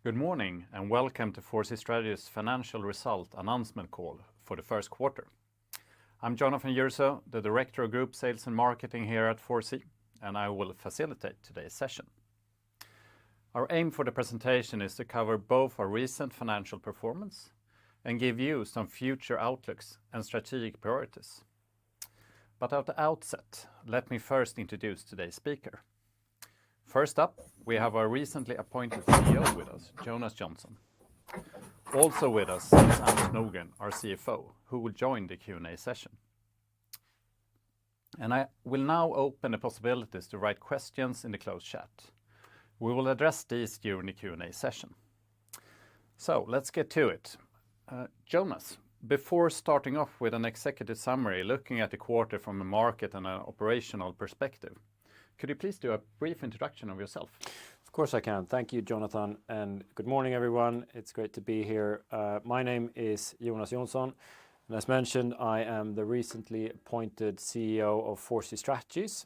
Good morning and welcome to 4C Strategy's financial result announcement call for the first quarter. I'm Jonathan Jurso, the Director of Group Sales and Marketing here at 4C, and I will facilitate today's session. Our aim for the presentation is to cover both our recent financial performance and give you some future outlooks and strategic priorities. But at the outset, let me first introduce today's speaker. First up, we have our recently appointed CEO with us, Jonas Jonsson. Also with us is Anders Nordgren, our CFO, who will join the Q&A session. And I will now open the possibilities to write questions in the closed chat. We will address these during the Q&A session. So let's get to it. Jonas, before starting off with an executive summary, looking at the quarter from a market and an operational perspective, could you please do a brief introduction of yourself? Of course I can. Thank you, Jonathan, and good morning, everyone. It's great to be here. My name is Jonas Jonsson, and as mentioned, I am the recently appointed CEO of 4C Strategies.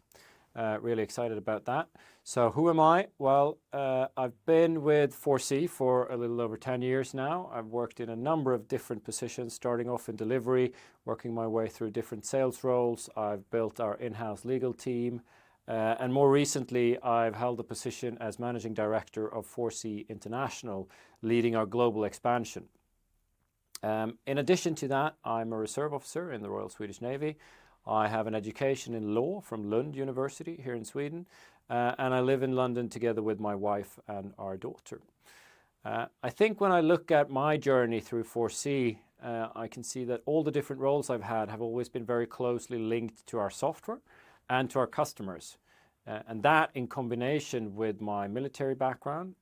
Really excited about that. So who am I? Well, I've been with 4C for a little over 10 years now. I've worked in a number of different positions, starting off in delivery, working my way through different sales roles. I've built our in-house legal team. And more recently, I've held the position as Managing Director of 4C International, leading our global expansion. In addition to that, I'm a reserve officer in the Royal Swedish Navy. I have an education in law from Lund University here in Sweden, and I live in London together with my wife and our daughter. I think when I look at my journey through 4C, I can see that all the different roles I've had have always been very closely linked to our software and to our customers. And that in combination with my military background,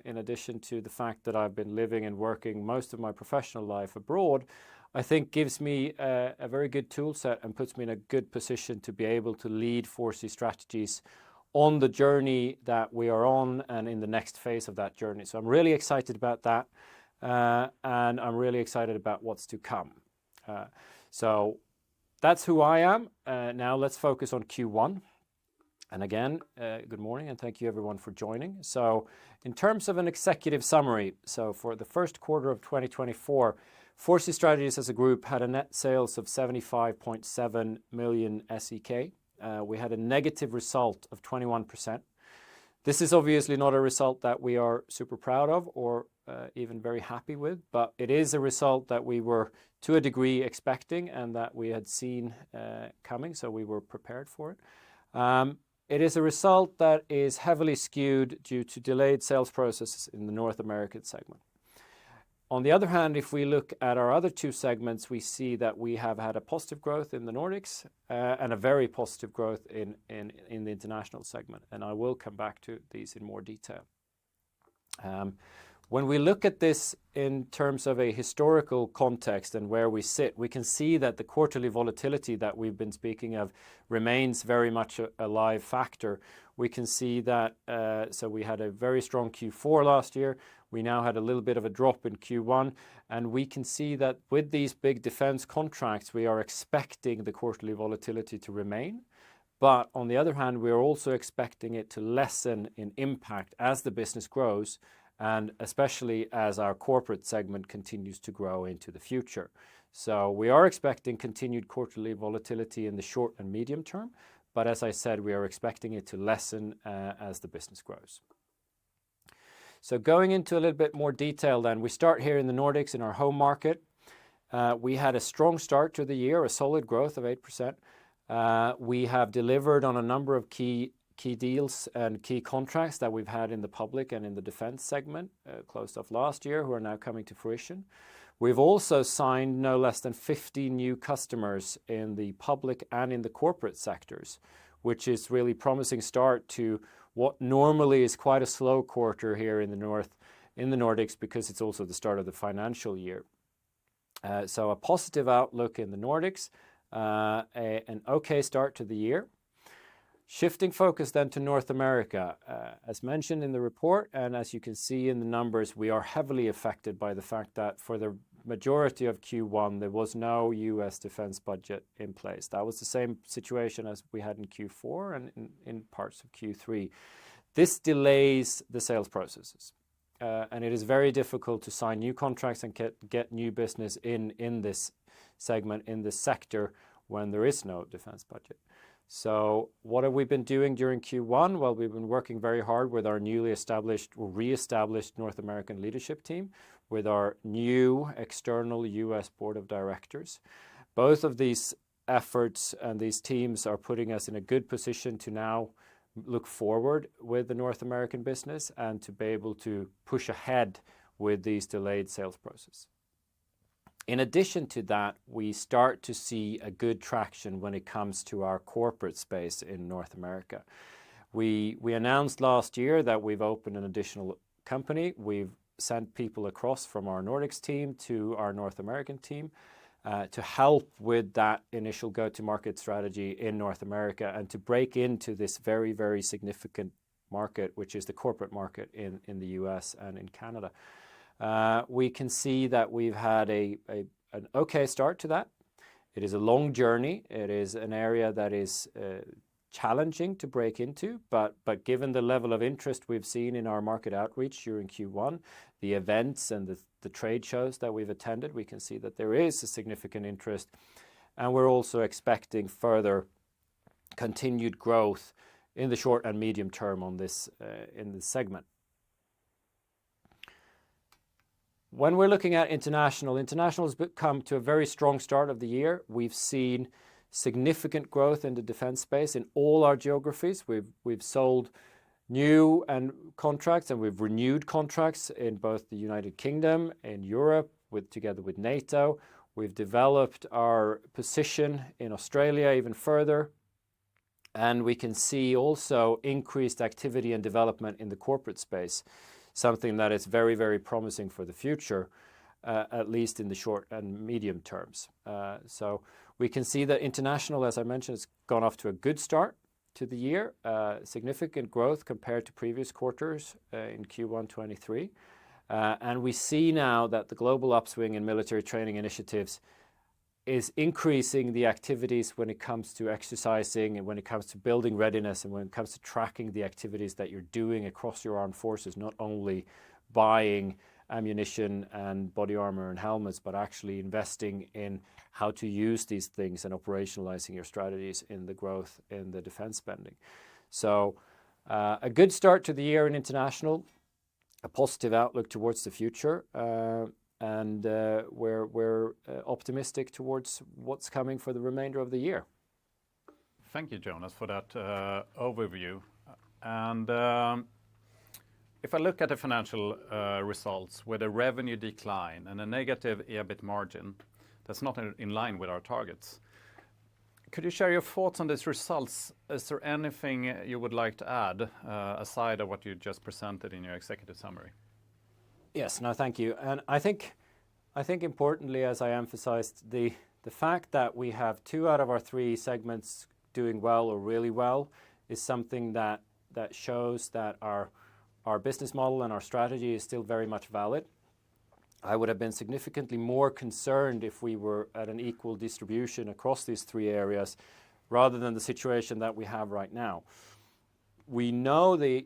in addition to the fact that I've been living and working most of my professional life abroad, I think gives me a very good tool set and puts me in a good position to be able to lead 4C Strategies on the journey that we are on and in the next phase of that journey. So I'm really excited about that, and I'm really excited about what's to come. So that's who I am. Now let's focus on Q1. And again, good morning and thank you everyone for joining. So in terms of an executive summary, so for the first quarter of 2024, 4C Strategies as a group had a net sales of 75.7 million SEK. We had a negative result of 21%. This is obviously not a result that we are super proud of or even very happy with, but it is a result that we were to a degree expecting and that we had seen coming, so we were prepared for it. It is a result that is heavily skewed due to delayed sales processes in the North American segment. On the other hand, if we look at our other two segments, we see that we have had a positive growth in the Nordics and a very positive growth in the international segment. And I will come back to these in more detail. When we look at this in terms of a historical context and where we sit, we can see that the quarterly volatility that we've been speaking of remains very much a live factor. We can see that, so we had a very strong Q4 last year. We now had a little bit of a drop in Q1, and we can see that with these big defense contracts, we are expecting the quarterly volatility to remain. But on the other hand, we are also expecting it to lessen in impact as the business grows, and especially as our corporate segment continues to grow into the future. So we are expecting continued quarterly volatility in the short and medium term, but as I said, we are expecting it to lessen as the business grows. So going into a little bit more detail then, we start here in the Nordics in our home market. We had a strong start to the year, a solid growth of 8%. We have delivered on a number of key deals and key contracts that we've had in the public and in the defense segment, closed off last year, who are now coming to fruition. We've also signed no less than 50 new customers in the public and in the corporate sectors, which is really promising start to what normally is quite a slow quarter here in the Nordics, because it's also the start of the financial year. So a positive outlook in the Nordics, an okay start to the year. Shifting focus then to North America. As mentioned in the report, and as you can see in the numbers, we are heavily affected by the fact that for the majority of Q1, there was no US defense budget in place. That was the same situation as we had in Q4 and in parts of Q3. This delays the sales processes. and it is very difficult to sign new contracts and get new business in this segment, in this sector, when there is no defense budget. So what have we been doing during Q1? Well, we've been working very hard with our newly established or re-established North American leadership team, with our new external US board of directors. Both of these efforts and these teams are putting us in a good position to now look forward with the North American business and to be able to push ahead with these delayed sales process. In addition to that, we start to see a good traction when it comes to our corporate space in North America. We announced last year that we've opened an additional company. We've sent people across from our Nordics team to our North American team to help with that initial go-to-market strategy in North America and to break into this very, very significant market, which is the corporate market in the US and in Canada. We can see that we've had an okay start to that. It is a long journey. It is an area that is challenging to break into, but given the level of interest we've seen in our market outreach during Q1, the events and the trade shows that we've attended, we can see that there is a significant interest, and we're also expecting further continued growth in the short and medium term on this in this segment. When we're looking at international has come to a very strong start of the year. We've seen significant growth in the defense space in all our geographies. We've sold new and contracts, and we've renewed contracts in both the United Kingdom and Europe together with NATO. We've developed our position in Australia even further, and we can see also increased activity and development in the corporate space, something that is very, very promising for the future, at least in the short and medium terms. So we can see that international, as I mentioned, has gone off to a good start to the year, significant growth compared to previous quarters in Q1 23. And we see now that the global upswing in military training initiatives is increasing the activities when it comes to exercising and when it comes to building readiness and when it comes to tracking the activities that you're doing across your armed forces, not only buying ammunition and body armor and helmets, but actually investing in how to use these things and operationalizing your strategies in the growth in the defense spending. So a good start to the year in international, a positive outlook towards the future, and we're optimistic towards what's coming for the remainder of the year. Thank you, Jonas, for that overview. And if I look at the financial results with a revenue decline and a negative EBIT margin, that's not in line with our targets. Could you share your thoughts on these results? Is there anything you would like to add aside of what you just presented in your executive summary? Yes, no, thank you. And I think importantly, as I emphasized, the fact that we have 2 out of our 3 segments doing well or really well is something that shows that our business model and our strategy is still very much valid. I would have been significantly more concerned if we were at an equal distribution across these 3 areas rather than the situation that we have right now. We know the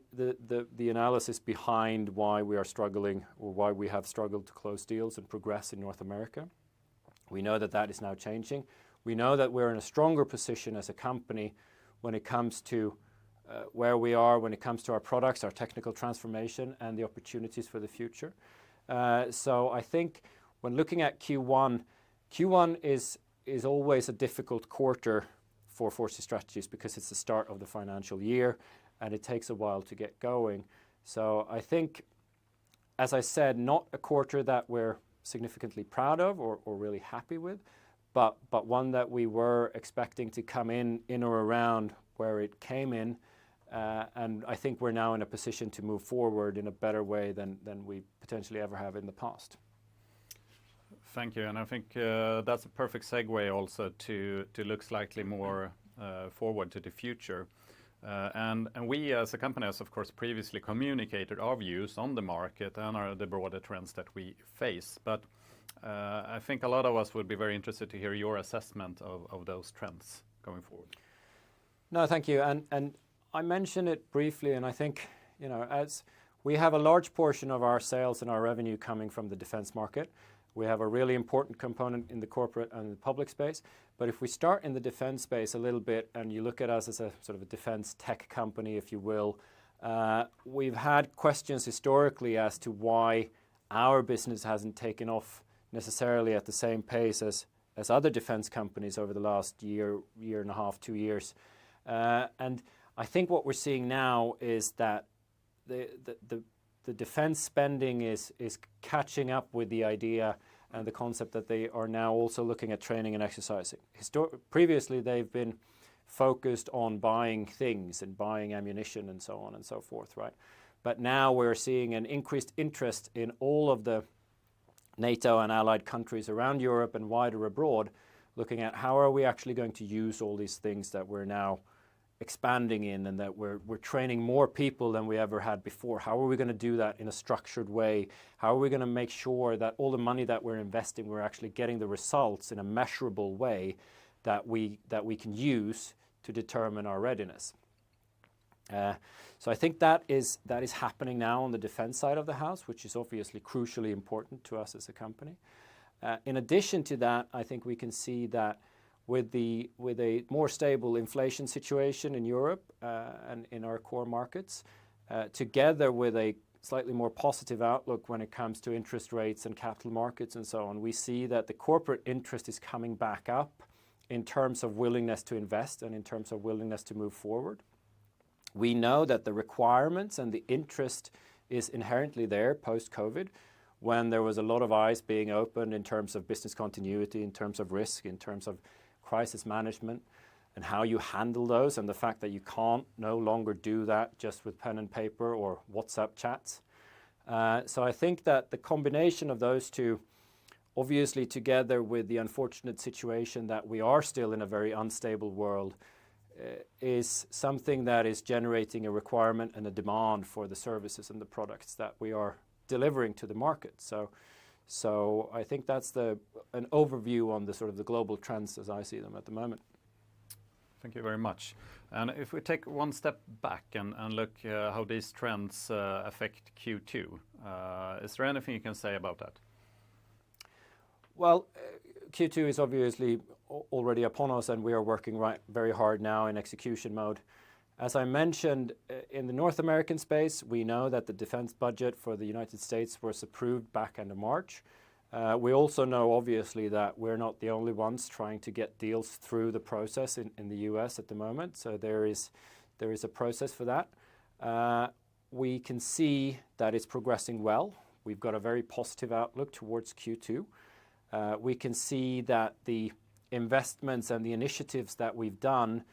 analysis behind why we are struggling or why we have struggled to close deals and progress in North America. We know that is now changing. We know that we're in a stronger position as a company when it comes to where we are, when it comes to our products, our technical transformation, and the opportunities for the future. So I think when looking at Q1 is always a difficult quarter for 4C Strategies because it's the start of the financial year and it takes a while to get going. So I think, as I said, not a quarter that we're significantly proud of or really happy with, but one that we were expecting to come in or around where it came in. And I think we're now in a position to move forward in a better way than we potentially ever have in the past. Thank you. And I think that's a perfect segue also to look slightly more forward to the future. And we as a company has, of course, previously communicated our views on the market and the broader trends that we face. But I think a lot of us would be very interested to hear your assessment of those trends going forward. No, thank you. And I mentioned it briefly, and I think, as We have a large portion of our sales and our revenue coming from the defense market. We have a really important component in the corporate and the public space. But if we start in the defense space a little bit, and you look at us as a sort of a defense tech company, if you will, we've had questions historically as to why our business hasn't taken off necessarily at the same pace as other defense companies over the last year and a half, 2 years. And I think what we're seeing now is that the defense spending is catching up with the idea and the concept that they are now also looking at training and exercising. Previously, they've been focused on buying things and buying ammunition and so on and so forth, right? But now we're seeing an increased interest in all of the NATO and allied countries around Europe and wider abroad, looking at how are we actually going to use all these things that we're now expanding in, and that we're training more people than we ever had before. How are we going to do that in a structured way? How are we going to make sure that all the money that we're investing, we're actually getting the results in a measurable way that we can use to determine our readiness? So I think that is happening now on the defense side of the house, which is obviously crucially important to us as a company. In addition to that, I think we can see that with a more stable inflation situation in Europe and in our core markets, together with a slightly more positive outlook when it comes to interest rates and capital markets and so on, we see that the corporate interest is coming back up in terms of willingness to invest and in terms of willingness to move forward. We know that the requirements and the interest is inherently there post-COVID, when there was a lot of eyes being opened in terms of business continuity, in terms of risk, in terms of crisis management, and how you handle those, and the fact that you can't no longer do that just with pen and paper or WhatsApp chats. So I think that the combination of those two, obviously together with the unfortunate situation that we are still in a very unstable world, is something that is generating a requirement and a demand for the services and the products that we are delivering to the market. So I think that's an overview on the sort of the global trends as I see them at the moment. Thank you very much. And if we take one step back and look how these trends affect Q2, is there anything you can say about that? Well, Q2 is obviously already upon us, and we are working very hard now in execution mode. As I mentioned, in the North American space, we know that the defense budget for the United States was approved back end of March. We also know, obviously, that we're not the only ones trying to get deals through the process in the US at the moment. So there is a process for that. We can see that it's progressing well. We've got a very positive outlook towards Q2. We can see that the investments and the initiatives that we've done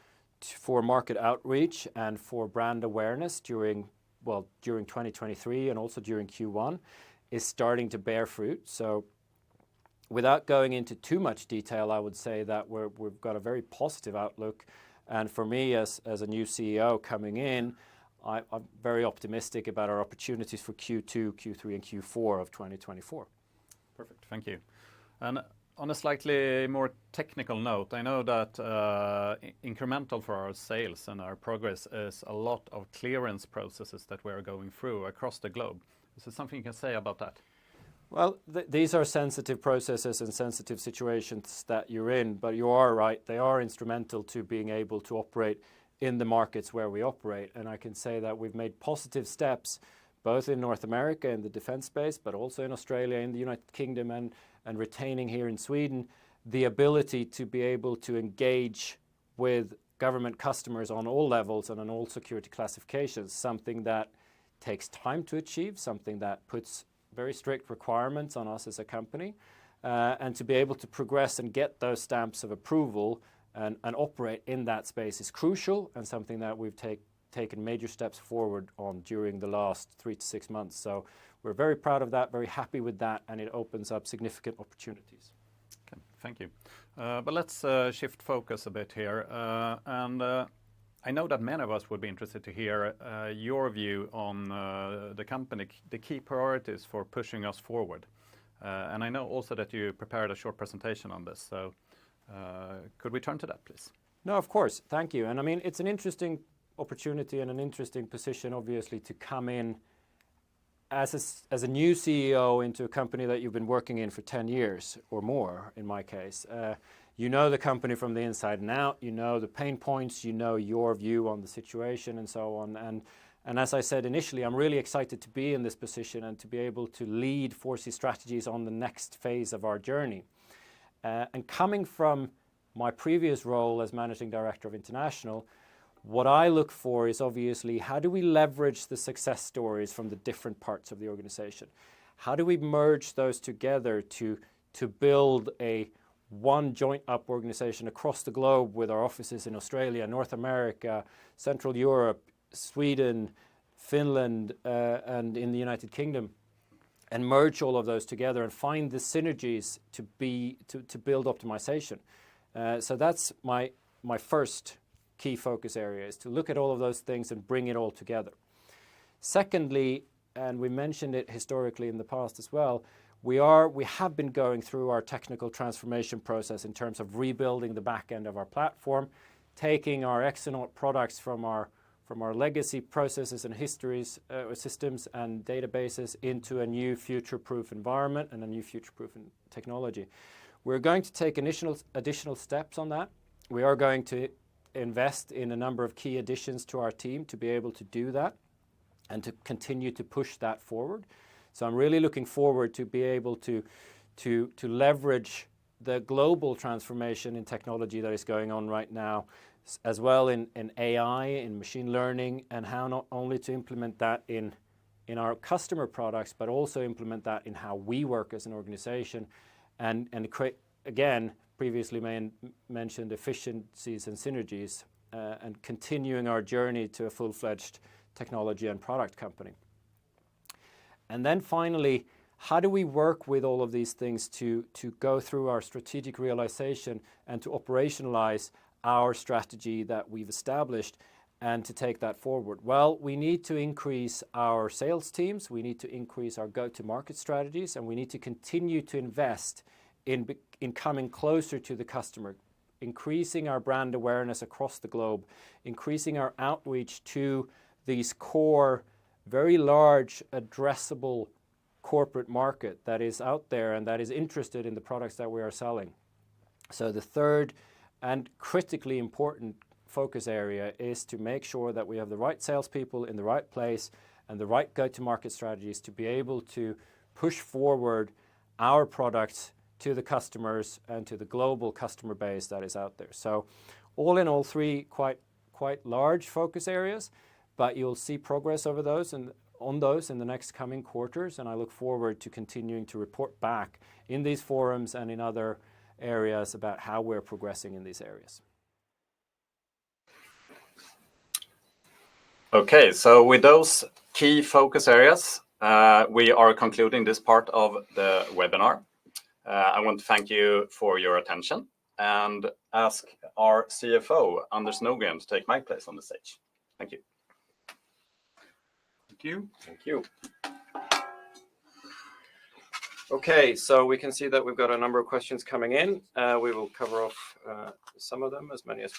for market outreach and for brand awareness during 2023 and also during Q1 is starting to bear fruit. So without going into too much detail, I would say that we've got a very positive outlook. And for me, as a new CEO coming in, I'm very optimistic about our opportunities for Q2, Q3, and Q4 of 2024. Perfect, thank you. And on a slightly more technical note, I know that incremental for our sales and our progress is a lot of clearance processes that we are going through across the globe. Is there something you can say about that? Well, these are sensitive processes and sensitive situations that you're in, but you are right, they are instrumental to being able to operate in the markets where we operate. And I can say that we've made positive steps both in North America in the defense space, but also in Australia, in the United Kingdom, and retaining here in Sweden the ability to be able to engage with government customers on all levels and on all security classifications, something that takes time to achieve, something that puts very strict requirements on us as a company, and to be able to progress and get those stamps of approval and operate in that space is crucial, and something that we've taken major steps forward on during the last 3 to 6 months. So we're very proud of that, very happy with that, and it opens up significant opportunities. Okay, thank you. But let's shift focus a bit here. I know that many of us would be interested to hear your view on the company, the key priorities for pushing us forward. And I know also that you prepared a short presentation on this. So could we turn to that, please? No, of course. Thank you. And I mean, it's an interesting opportunity and an interesting position, obviously, to come in as a new CEO into a company that you've been working in for 10 years or more, in my case, you know the company from the inside and out, you know the pain points, you know your view on the situation and so on. And as I said initially, I'm really excited to be in this position and to be able to lead 4C Strategies on the next phase of our journey. And coming from my previous role as Managing Director of International, what I look for is obviously how do we leverage the success stories from the different parts of the organization? How do we merge those together to build one joint up organization across the globe with our offices in Australia, North America, Central Europe, Sweden, Finland, and in the United Kingdom, and merge all of those together and find the synergies to build optimization. So that's my first key focus area, is to look at all of those things and bring it all together. Secondly, and we mentioned it historically in the past as well, we have been going through our technical transformation process in terms of rebuilding the back end of our platform, taking our excellent products from our legacy processes and histories, systems and databases into a new future-proof environment and a new future-proof technology. We're going to take additional steps on that. We are going to invest in a number of key additions to our team to be able to do that and to continue to push that forward. So I'm really looking forward to be able to leverage the global transformation in technology that is going on right now, as well in AI, in machine learning, and how not only to implement that in our customer products, but also implement that in how we work as an organization and create, again, previously mentioned efficiencies and synergies, and continuing our journey to a full-fledged technology and product company. And then finally, how do we work with all of these things to go through our strategic realization and to operationalize our strategy that we've established and to take that forward? Well, we need to increase our sales teams, we need to increase our go-to-market strategies, and we need to continue to invest in coming closer to the customer, increasing our brand awareness across the globe, increasing our outreach to these core, very large, addressable corporate market that is out there and that is interested in the products that we are selling. So the third and critically important focus area is to make sure that we have the right salespeople in the right place and the right go-to-market strategies to be able to push forward our products to the customers and to the global customer base that is out there. So all in all, three quite large focus areas, but you'll see progress over those and on those in the next coming quarters, and I look forward to continuing to report back in these forums and in other areas about how we're progressing in these areas. Okay, so with those key focus areas, we are concluding this part of the webinar. I want to thank you for your attention and ask our CFO, Anders Nordgren, to take my place on the stage. Thank you. Thank you. Thank you. Okay, so we can see that we've got a number of questions coming in. We will cover off some of them, as many as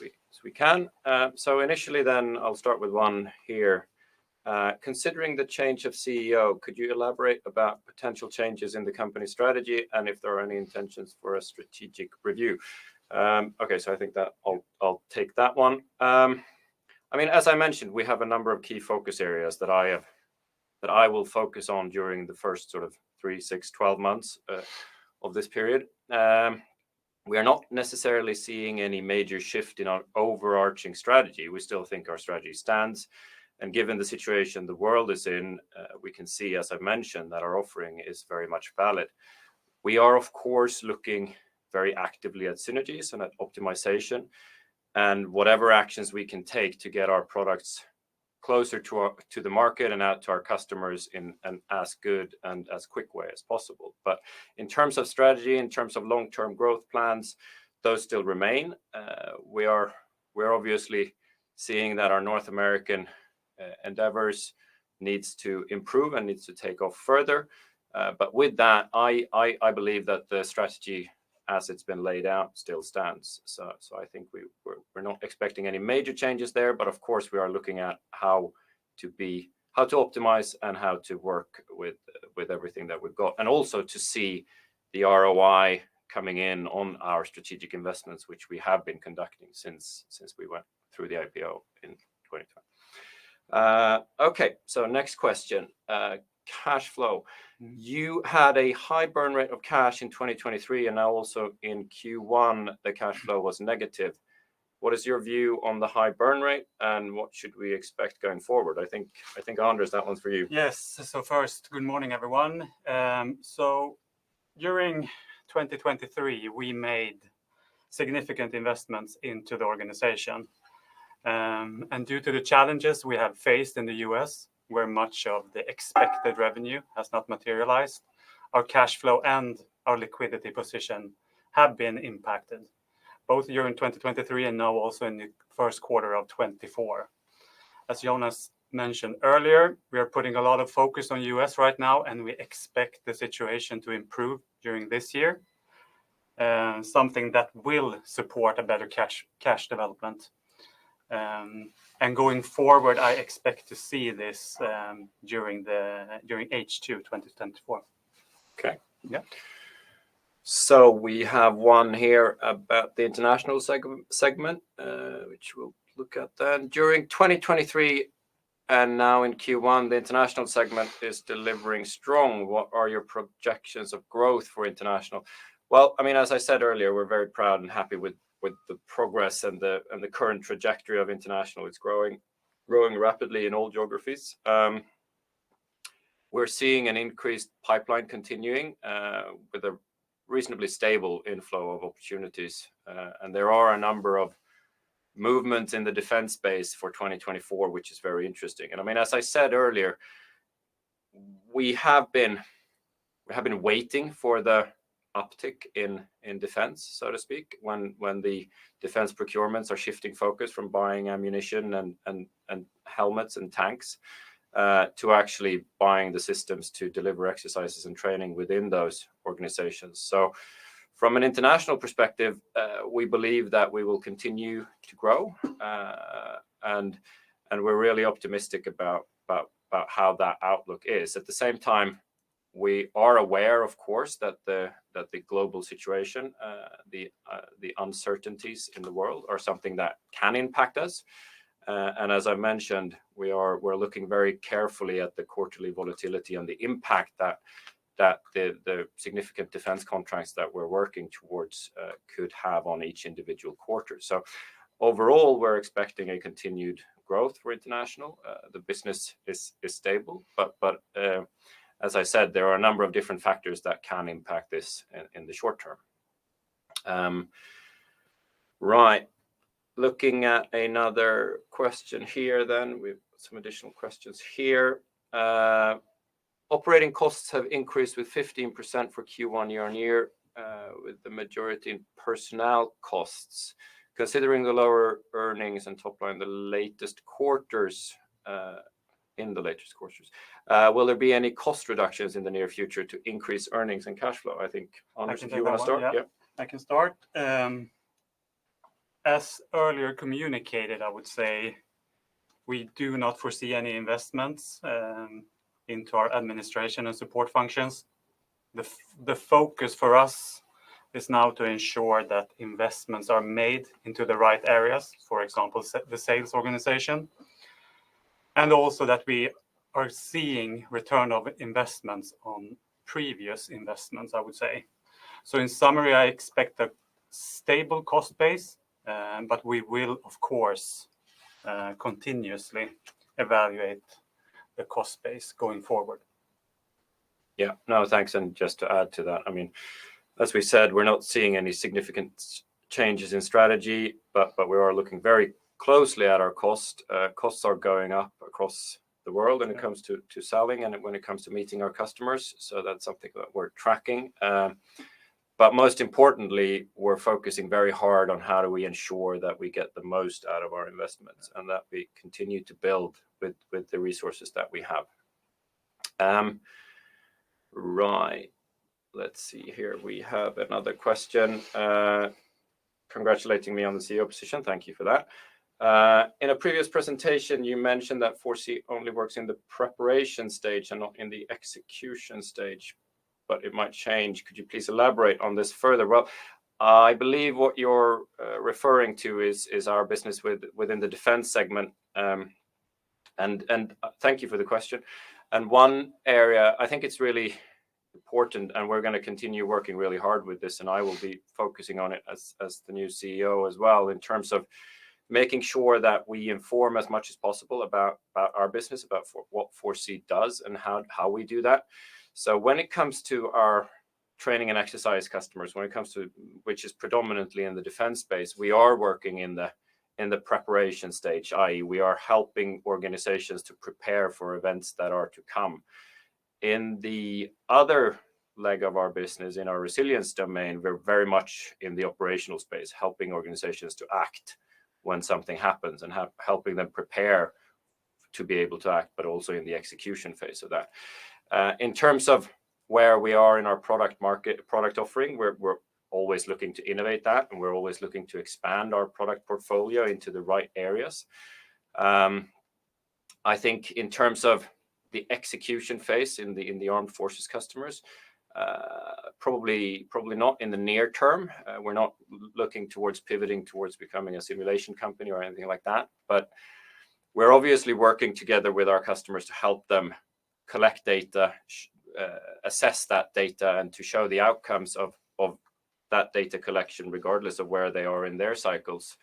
we can. So initially then, I'll start with one here. Considering the change of CEO, could you elaborate about potential changes in the company strategy and if there are any intentions for a strategic review? Okay, so I think that I'll take that one. I mean, as I mentioned, we have a number of key focus areas that I will focus on during the first sort of 3, 6, 12 months of this period. We are not necessarily seeing any major shift in our overarching strategy. We still think our strategy stands. And given the situation the world is in, we can see, as I've mentioned, that our offering is very much valid. We are, of course, looking very actively at synergies and at optimization and whatever actions we can take to get our products closer to the market and out to our customers in an as good and as quick way as possible. But in terms of strategy, in terms of long-term growth plans, those still remain. We're obviously seeing that our North American endeavors needs to improve and needs to take off further. But with that, I believe that the strategy as it's been laid out still stands. So I think we're not expecting any major changes there, but of course we are looking at how to be optimize and how to work with everything that we've got, and also to see the ROI coming in on our strategic investments, which we have been conducting since we went through the IPO in 2020. Okay, so next question. Cash flow. You had a high burn rate of cash in 2023, and now also in Q1 the cash flow was negative. What is your view on the high burn rate, and what should we expect going forward? I think Anders, that one's for you. Yes. So first, good morning, everyone. So during 2023, we made significant investments into the organization, and due to the challenges we have faced in the US, where much of the expected revenue has not materialized, our cash flow and our liquidity position have been impacted, both during 2023 and now also in the first quarter of 2024. As Jonas mentioned earlier, we are putting a lot of focus on US right now, and we expect the situation to improve during this year, something that will support a better cash development. And going forward, I expect to see this during H2 2024. Okay. Yeah. So we have one here about the international segment, which we'll look at then. During 2023 and now in Q1, the international segment is delivering strong. What are your projections of growth for international? Well, I mean, as I said earlier, we're very proud and happy with the progress and the current trajectory of international. It's growing rapidly in all geographies. We're seeing an increased pipeline continuing with a reasonably stable inflow of opportunities, and there are a number of movements in the defense space for 2024, which is very interesting. And I mean, as I said earlier, we have been waiting for the uptick in defense, so to speak, when the defense procurements are shifting focus from buying ammunition and helmets and tanks to actually buying the systems to deliver exercises and training within those organizations. So from an international perspective, we believe that we will continue to grow, and we're really optimistic about how that outlook is. At the same time, we are aware, of course, that the global situation, the uncertainties in the world are something that can impact us. And as I mentioned, we're looking very carefully at the quarterly volatility and the impact that the significant defense contracts that we're working towards could have on each individual quarter. So overall, we're expecting a continued growth for international. The business is stable, but as I said, there are a number of different factors that can impact this in the short term. Right. Looking at another question here, then we've some additional questions here. Operating costs have increased with 15% for Q1 year on year, with the majority in personnel costs. Considering the lower earnings and top line in the latest quarters, will there be any cost reductions in the near future to increase earnings and cash flow? I think, Anders, if you want to start. Yeah. I can start. As earlier communicated, I would say we do not foresee any investments into our administration and support functions. The focus for us is now to ensure that investments are made into the right areas, for example, the sales organization, and also that we are seeing return of investments on previous investments, I would say. So in summary, I expect a stable cost base, but we will, of course, continuously evaluate the cost base going forward. Yeah, no, thanks. And just to add to that, I mean, as we said, we're not seeing any significant changes in strategy, but we are looking very closely at our cost. Costs are going up across the world when it comes to selling and when it comes to meeting our customers. So that's something that we're tracking. But most importantly, we're focusing very hard on how do we ensure that we get the most out of our investments and that we continue to build with the resources that we have. Right. Let's see here. We have another question. Congratulating me on the CEO position. Thank you for that. In a previous presentation, you mentioned that 4C only works in the preparation stage and not in the execution stage, but it might change. Could you please elaborate on this further? Well, I believe what you're referring to is our business within the defense segment. And thank you for the question. And one area, I think it's really important, and we're going to continue working really hard with this, and I will be focusing on it as the new CEO as well, in terms of making sure that we inform as much as possible about our business, about what 4C does and how we do that. So when it comes to our training and exercise customers, when it comes to, which is predominantly in the defense space, we are working in the preparation stage, i.e. we are helping organizations to prepare for events that are to come. In the other leg of our business, in our resilience domain, we're very much in the operational space, helping organizations to act when something happens and helping them prepare to be able to act, but also in the execution phase of that. In terms of where we are in our product offering, we're always looking to innovate that, and we're always looking to expand our product portfolio into the right areas. I think in terms of the execution phase in the armed forces customers, probably not in the near term. We're not looking towards pivoting towards becoming a simulation company or anything like that, but we're obviously working together with our customers to help them collect data, assess that data, and to show the outcomes of that data collection, regardless of where they are in their cycles.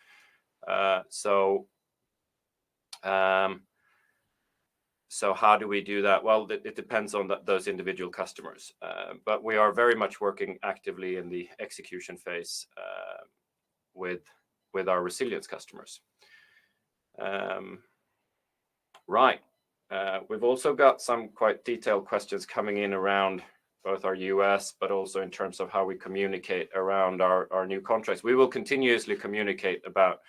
So how do we do that? Well, it depends on those individual customers, but we are very much working actively in the execution phase with our resilience customers. Right. We've also got some quite detailed questions coming in around both our US, but also in terms of how we communicate around our new contracts. We will continuously communicate about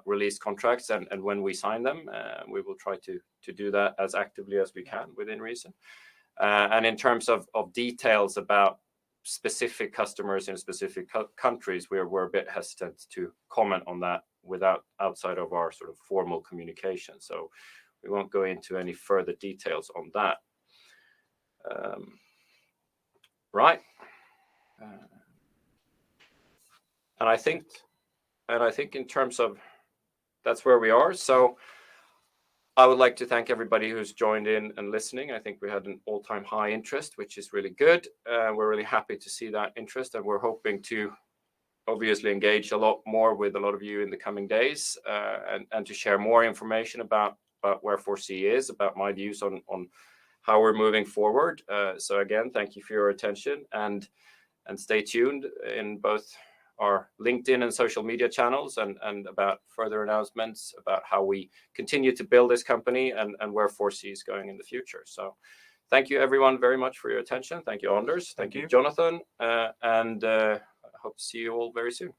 release contracts, and when we sign them, we will try to do that as actively as we can within reason. And in terms of details about specific customers in specific countries, we're a bit hesitant to comment on that outside of our sort of formal communication. So we won't go into any further details on that. Right. And I think in terms of that's where we are. So I would like to thank everybody who's joined in and listening. I think we had an all-time high interest, which is really good. We're really happy to see that interest, and we're hoping to obviously engage a lot more with a lot of you in the coming days, and to share more information about where 4C is, about my views on how we're moving forward. So again, thank you for your attention, and stay tuned in both our LinkedIn and social media channels and about further announcements about how we continue to build this company and where 4C is going in the future. So thank you everyone very much for your attention. Thank you, Anders. Thank you, Jonathan. And I hope to see you all very soon.